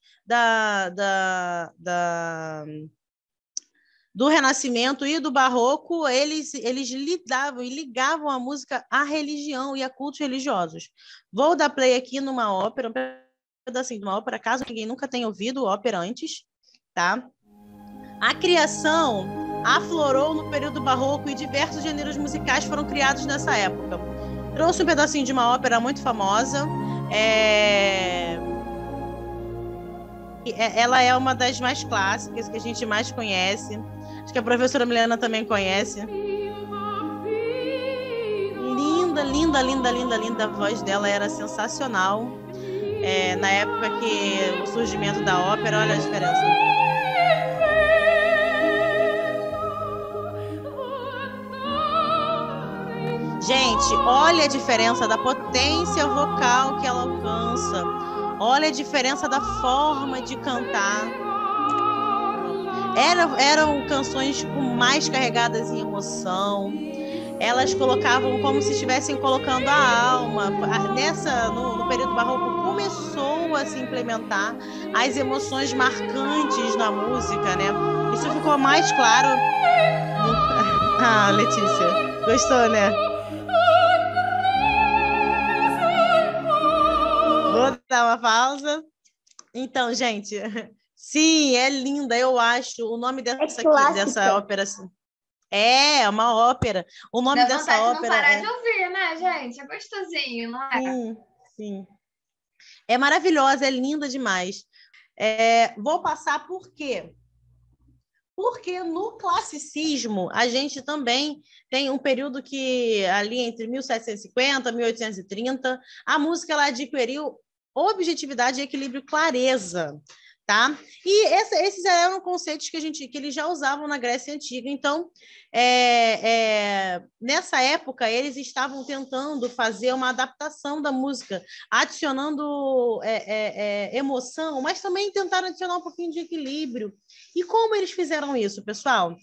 do Renascimento e do Barroco, eles ligavam a música à religião e a cultos religiosos. Vou dar play aqui numa ópera, um pedacinho de uma ópera, caso ninguém nunca tenha ouvido ópera antes, tá? A criação aflorou no período barroco e diversos gêneros musicais foram criados nessa época. Trouxe um pedacinho de uma ópera muito famosa. Ela é uma das mais clássicas, que a gente mais conhece. Acho que a professora Milena também conhece. Linda, linda, linda, linda, linda. A voz dela era sensacional. Na época que o surgimento da ópera, olha a diferença. Gente, olha a diferença da potência vocal que ela alcança. Olha a diferença da forma de cantar. Eram canções mais carregadas em emoção. Elas colocavam como se estivessem colocando a alma. No período barroco começou a se implementar as emoções marcantes na música, né? Isso ficou mais claro. Ah, Letícia, gostou, né? Vou dar uma pausa. Então, gente, sim, é linda, eu acho. O nome dessa ópera é uma ópera. O nome dessa ópera. Não parar de ouvir, né, gente? É gostosinho, não é? Sim, sim. É maravilhosa, é linda demais. Vou passar por quê? Porque no classicismo a gente também tem um período que ali entre 1750 e 1830 a música ela adquiriu objetividade, equilíbrio, clareza, tá? E esses eram conceitos que eles já usavam na Grécia Antiga. Então, nessa época eles estavam tentando fazer uma adaptação da música, adicionando emoção, mas também tentaram adicionar um pouquinho de equilíbrio. E como eles fizeram isso, pessoal?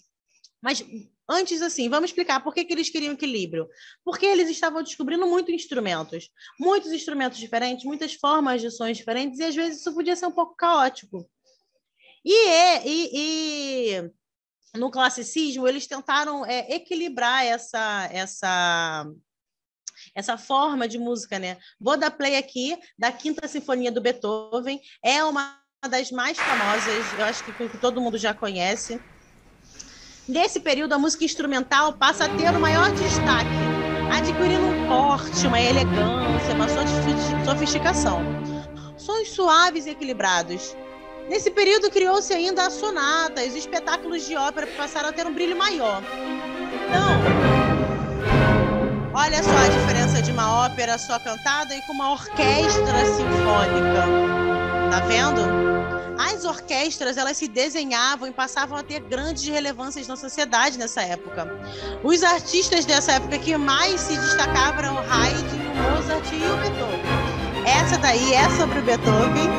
Mas antes, assim, vamos explicar por que eles queriam equilíbrio. Porque eles estavam descobrindo muitos instrumentos diferentes, muitas formas de sons diferentes, e às vezes isso podia ser um pouco caótico. E no classicismo, eles tentaram equilibrar essa forma de música, né? Vou dar play aqui da Quinta Sinfonia do Beethoven. É uma das mais famosas, eu acho que todo mundo já conhece. Nesse período, a música instrumental passa a ter o maior destaque, adquirindo um porte, uma elegância, uma sofisticação. Sons suaves e equilibrados. Nesse período, criou-se ainda a sonata, os espetáculos de ópera passaram a ter um brilho maior. Então, olha só a diferença de uma ópera só cantada e com uma orquestra sinfônica. Tá vendo? As orquestras, elas se desenhavam e passavam a ter grandes relevâncias na sociedade nessa época. Os artistas dessa época que mais se destacavam eram o Haydn, o Mozart e o Beethoven. Essa daí é sobre o Beethoven.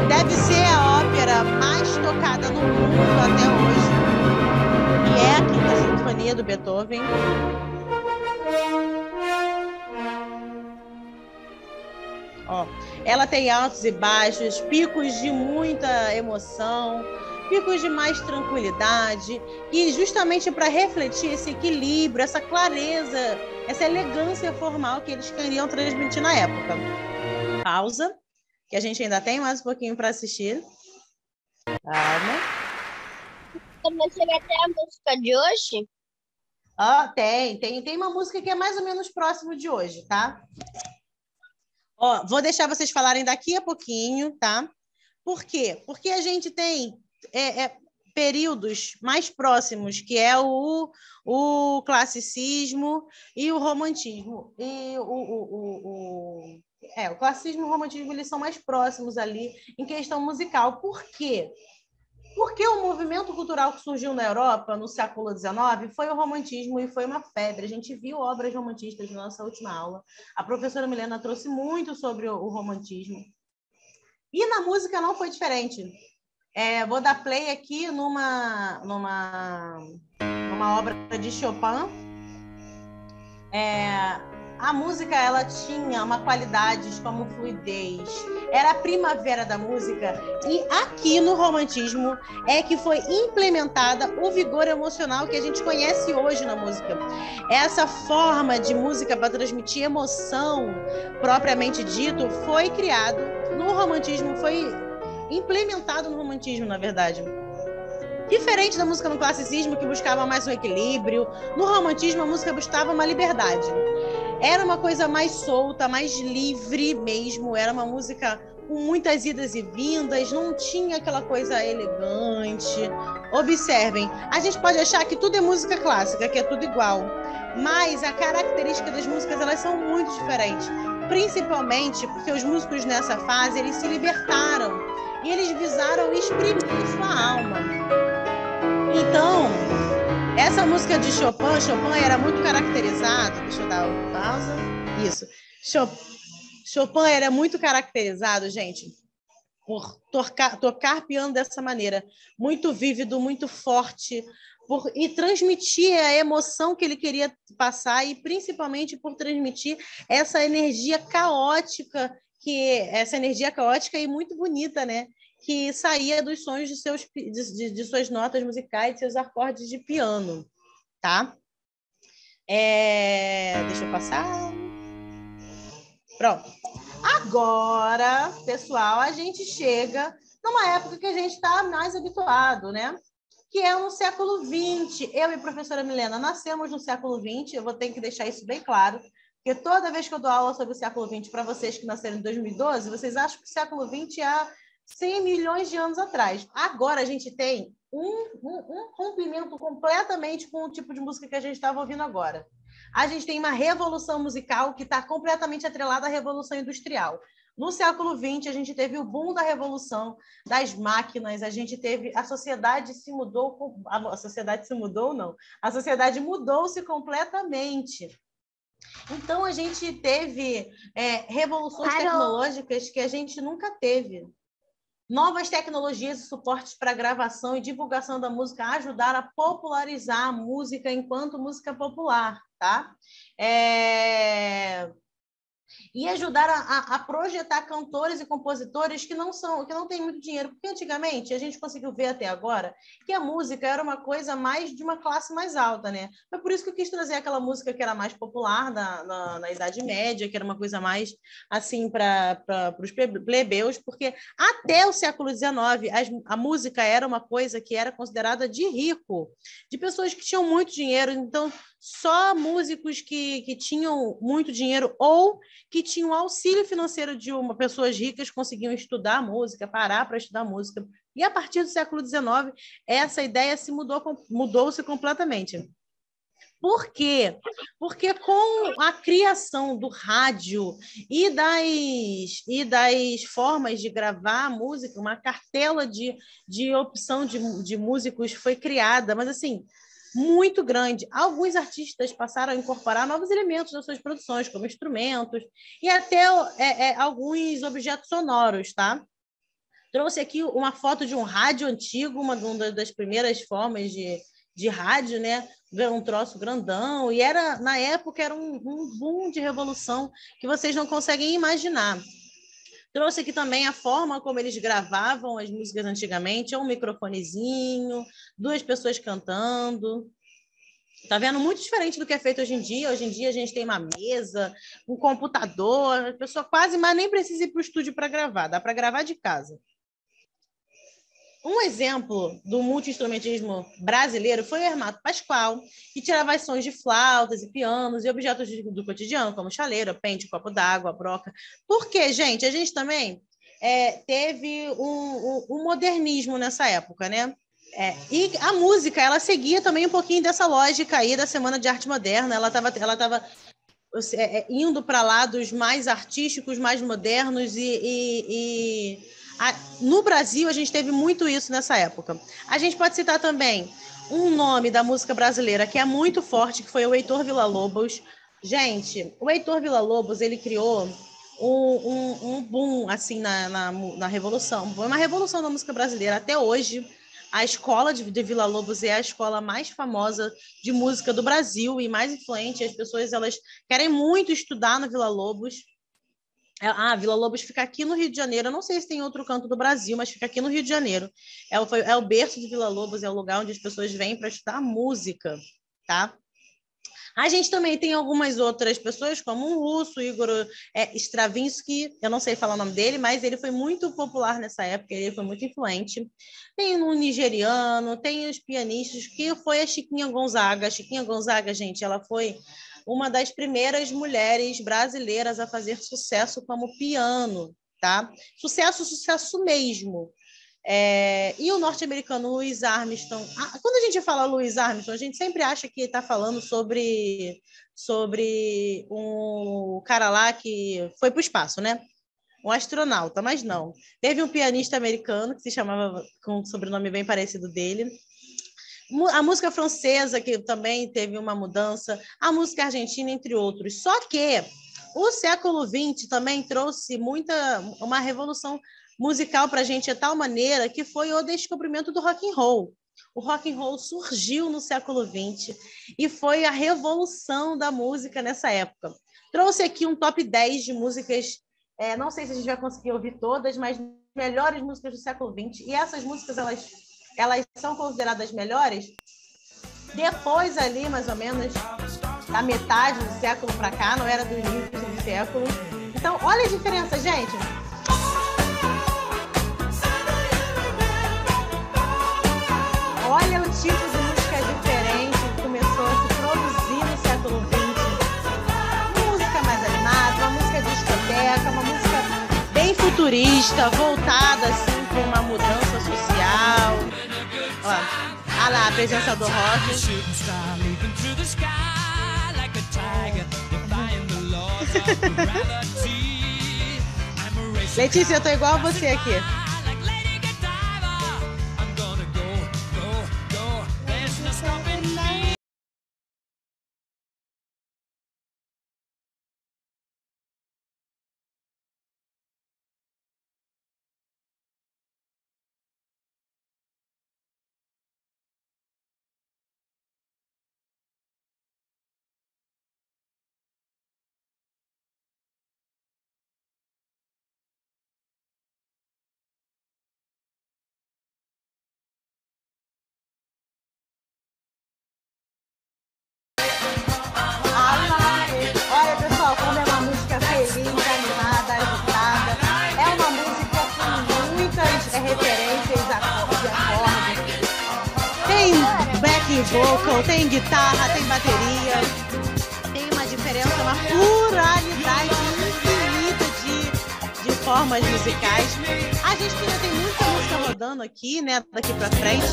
Deve ser a ópera mais tocada no mundo até hoje. E é a Quinta Sinfonia do Beethoven. Ó, ela tem altos e baixos, picos de muita emoção, picos de mais tranquilidade, e justamente para refletir esse equilíbrio, essa clareza, essa elegância formal que eles queriam transmitir na época. Pausa, que a gente ainda tem mais um pouquinho para assistir. Calma. Você vai ter a música de hoje? Tem uma música que é mais ou menos próximo de hoje, tá? Ó, vou deixar vocês falarem daqui a pouquinho, tá? Por quê? Porque a gente tem... períodos mais próximos, que é o classicismo e o romantismo. E o classicismo e o romantismo, eles são mais próximos ali em questão musical. Por quê? Porque o movimento cultural que surgiu na Europa no século XIX foi o romantismo e foi uma febre. A gente viu obras romantistas na nossa última aula. A professora Milena trouxe muito sobre o romantismo. E na música não foi diferente. Vou dar play aqui numa obra de Chopin. A música, ela tinha uma qualidade como fluidez, era a primavera da música, e aqui no romantismo é que foi implementada o vigor emocional que a gente conhece hoje na música. Essa forma de música para transmitir emoção, propriamente dito, foi criado no romantismo, foi implementado no romantismo, na verdade. Diferente da música no classicismo, que buscava mais um equilíbrio, no romantismo a música buscava uma liberdade. Era uma coisa mais solta, mais livre mesmo, era uma música com muitas idas e vindas, não tinha aquela coisa elegante. Observem, a gente pode achar que tudo é música clássica, que é tudo igual, mas a característica das músicas, elas são muito diferentes, principalmente porque os músicos nessa fase, eles se libertaram e eles visaram exprimir sua alma. Então, essa música de Chopin era muito caracterizado, deixa eu dar uma pausa, isso, Chopin era muito caracterizado, gente, por tocar piano dessa maneira, muito vívido, muito forte, e transmitir a emoção que ele queria passar, e principalmente por transmitir essa energia caótica, e muito bonita, né? Que saía dos sons de suas notas musicais, de seus acordes de piano, tá? Deixa eu passar. Pronto. Agora, pessoal, a gente chega numa época que a gente está mais habituado, né? Que é no século XX. Eu e a professora Milena nascemos no século XX, eu vou ter que deixar isso bem claro, porque toda vez que eu dou aula sobre o século XX para vocês que nasceram em 2012, vocês acham que o século XX é 100 milhões de anos atrás. Agora a gente tem um rompimento completamente com o tipo de música que a gente estava ouvindo agora. A gente tem uma revolução musical que está completamente atrelada à revolução industrial. No século XX, a gente teve o boom da revolução das máquinas, a gente teve... A sociedade se mudou... A sociedade se mudou, não. A sociedade mudou-se completamente. Então, a gente teve revoluções tecnológicas que a gente nunca teve. Novas tecnologias e suportes para gravação e divulgação da música ajudaram a popularizar a música enquanto música popular, tá? E ajudar a projetar cantores e compositores que não têm muito dinheiro, porque antigamente a gente conseguiu ver até agora que a música era uma coisa mais de uma classe mais alta, né? Foi por isso que eu quis trazer aquela música que era mais popular na Idade Média, que era uma coisa mais assim para os plebeus, porque até o século XIX a música era uma coisa que era considerada de rico, de pessoas que tinham muito dinheiro. Então só músicos que tinham muito dinheiro ou que tinham auxílio financeiro de pessoas ricas conseguiam estudar música, parar para estudar música. E a partir do século XIX, essa ideia mudou-se completamente. Por quê? Porque com a criação do rádio e das formas de gravar música, uma cartela de opção de músicos foi criada, mas assim, muito grande. Alguns artistas passaram a incorporar novos elementos das suas produções, como instrumentos e até alguns objetos sonoros, tá? Trouxe aqui uma foto de um rádio antigo, uma das primeiras formas de rádio, né? Um troço grandão, e na época era um boom de revolução que vocês não conseguem imaginar. Trouxe aqui também a forma como eles gravavam as músicas antigamente, um microfonezinho, 2 pessoas cantando. Tá vendo? Muito diferente do que é feito hoje em dia. Hoje em dia a gente tem uma mesa, um computador, a pessoa quase mais nem precisa ir para o estúdio para gravar, dá para gravar de casa. Um exemplo do multi-instrumentismo brasileiro foi o Hermato Pascoal, que tirava as sons de flautas e pianos e objetos do cotidiano, como chaleira, pente, copo d'água, broca. Porque, gente, a gente também teve um modernismo nessa época, né? E a música, ela seguia também um pouquinho dessa lógica aí da Semana de Arte Moderna. Ela estava indo para lá dos mais artísticos, mais modernos, no Brasil a gente teve muito isso nessa época. A gente pode citar também um nome da música brasileira que é muito forte, que foi o Heitor Villa-Lobos. Gente, o Heitor Villa-Lobos, ele criou um boom assim na Revolução. Foi uma revolução da música brasileira. Até hoje, a escola de Villa-Lobos é a escola mais famosa de música do Brasil e mais influente. As pessoas elas querem muito estudar no Villa-Lobos. Villa-Lobos fica aqui no Rio de Janeiro. Eu não sei se tem outro canto do Brasil, mas fica aqui no Rio de Janeiro. É o berço de Villa-Lobos, é o lugar onde as pessoas vêm para estudar música, tá? A gente também tem algumas outras pessoas, como um russo, Igor Stravinsky, eu não sei falar o nome dele, mas ele foi muito popular nessa época, ele foi muito influente. Tem um nigeriano, tem os pianistas, que foi a Chiquinha Gonzaga. A Chiquinha Gonzaga, gente, ela foi uma das primeiras mulheres brasileiras a fazer sucesso como piano, tá? Sucesso mesmo. E o norte-americano Louis Armstrong. Quando a gente fala Louis Armstrong, a gente sempre acha que está falando sobre um cara lá que foi para o espaço, né? Um astronauta, mas não. Teve um pianista americano que se chamava com um sobrenome bem parecido dele. A música francesa, que também teve uma mudança. A música argentina, entre outros. Só que o século XX também trouxe uma revolução musical para a gente de tal maneira que foi o descobrimento do rock and roll. O rock and roll surgiu no século XX e foi a revolução da música nessa época. Trouxe aqui um top 10 de músicas, não sei se a gente vai conseguir ouvir todas, mas melhores músicas do século XX. E essas músicas, elas são consideradas melhores depois ali, mais ou menos, da metade do século para cá, não era do início do século. Então, olha a diferença, gente. Olha o tipo de música diferente que começou a se produzir no século XX. Música mais animada, uma música de discoteca, uma música bem futurista, voltada assim para uma mudança social. Olha lá a presença do rock. Letícia, eu tô igual a você aqui. Vocal, tem guitarra, tem bateria, tem uma diferença, uma pluralidade infinita de formas musicais. A gente ainda tem muita música rodando aqui, né, daqui pra frente.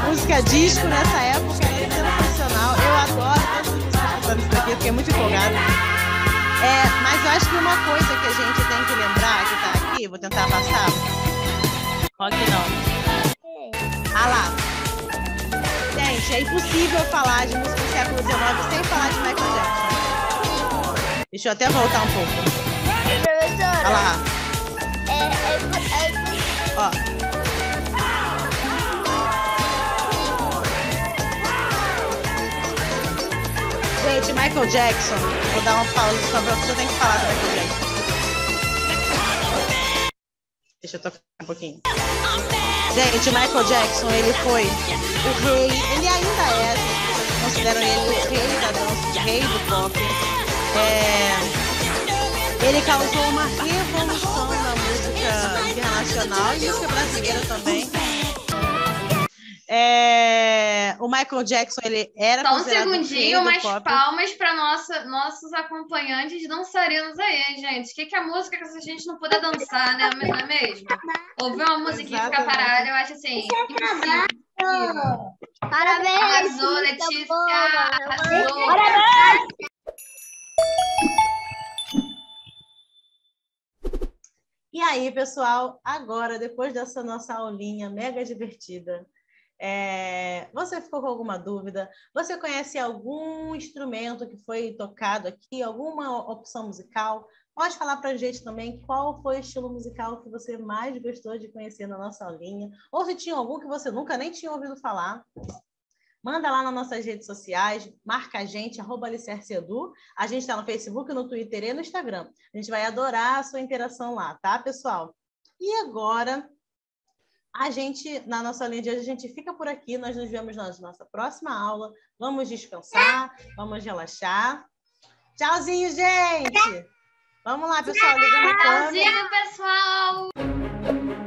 Música disco nessa época é sensacional. Eu adoro todas as músicas cantando isso daqui, fiquei muito empolgada. Mas eu acho que uma coisa que a gente tem que lembrar, que tá aqui, vou tentar passar. Rock não. Lá. Gente, é impossível falar de música do século XIX sem falar de Michael Jackson. Deixa eu até voltar um pouco. Professora. Olha lá. Gente, Michael Jackson. Vou dar uma pausa só porque eu tenho que falar do Michael Jackson. Deixa eu tocar um pouquinho. Gente, Michael Jackson, ele foi o rei, ele ainda é, as pessoas consideram ele o rei da dança, o rei do pop. Ele causou uma revolução na música internacional e música brasileira também. o Michael Jackson, ele era Só um considerado o rei segundinho, do umas pop. palmas para nossos acompanhantes dançarinos aí, hein, gente? O que é a música que a gente não puder dançar, né? Não é mesmo? Ouvir uma musiquinha e ficar Exatamente. parada, eu acho assim, impossível. Parabéns! Arrasou, muito Letícia! boa. Arrasou! E aí, pessoal, agora, depois dessa nossa aulinha mega divertida, você ficou com alguma dúvida? Você conhece algum instrumento que foi tocado aqui? Alguma opção musical? Pode falar para a gente também qual foi o estilo musical que você mais gostou de conhecer na nossa aulinha, ou se tinha algum que você nunca nem tinha ouvido falar. Manda lá nas nossas redes sociais, marca a gente, @alicerceedu. A gente está no Facebook, no Twitter e no Instagram. A gente vai adorar a sua interação lá, tá, pessoal? E agora, na nossa aulinha de hoje, a gente fica por aqui. Nós nos vemos na nossa próxima aula. Vamos descansar, vamos relaxar. Tchauzinho, gente! Vamos lá, pessoal, ligando a câmera. Tchauzinho, pessoal!